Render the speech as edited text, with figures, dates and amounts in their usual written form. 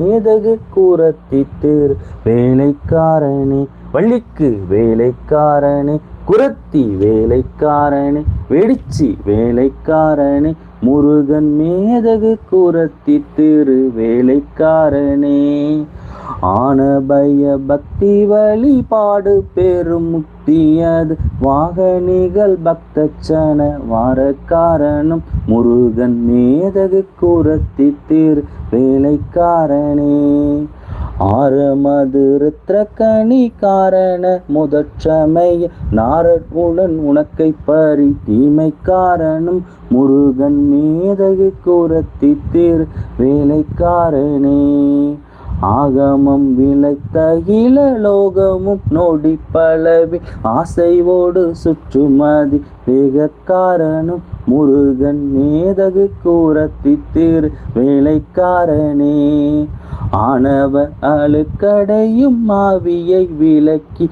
மேதகு கூரத்தி தேர் வேலைக்காரனே, வள்ளிக்கு வேலைக்காரனே, குரத்தி வேலைக்காரனே, வெடிச்சி வேலைக்காரனே, முருகன் மேதகு கூரத்தி திரு வேலைக்காரனே. ஆனபய பக்தி வழிபாடு பெரும் முக்தியது வாகனிகள் பக்தச்சன வாரக்காரனும் முருகன் மேதகு கூரத்தி திரு வேலைக்காரனே. ஆரமது ருத்ரகணி காரண முதற்சமய நாரன் உனக்கை பறி தீமைக்காரனும் முருகன் மேதகு கூரத்தி திரு வேலைக்காரனே. ஆகமம் விளைத்த இளலோகமும் நோடி பலவி ஆசைவோடு சுற்றுமதி வேகக்காரனும் முருகன் மேதகு கூரத்தி திரு வேலைக்காரனே. ஆணவ அழுக்கடையும் ஆவியை விலக்கி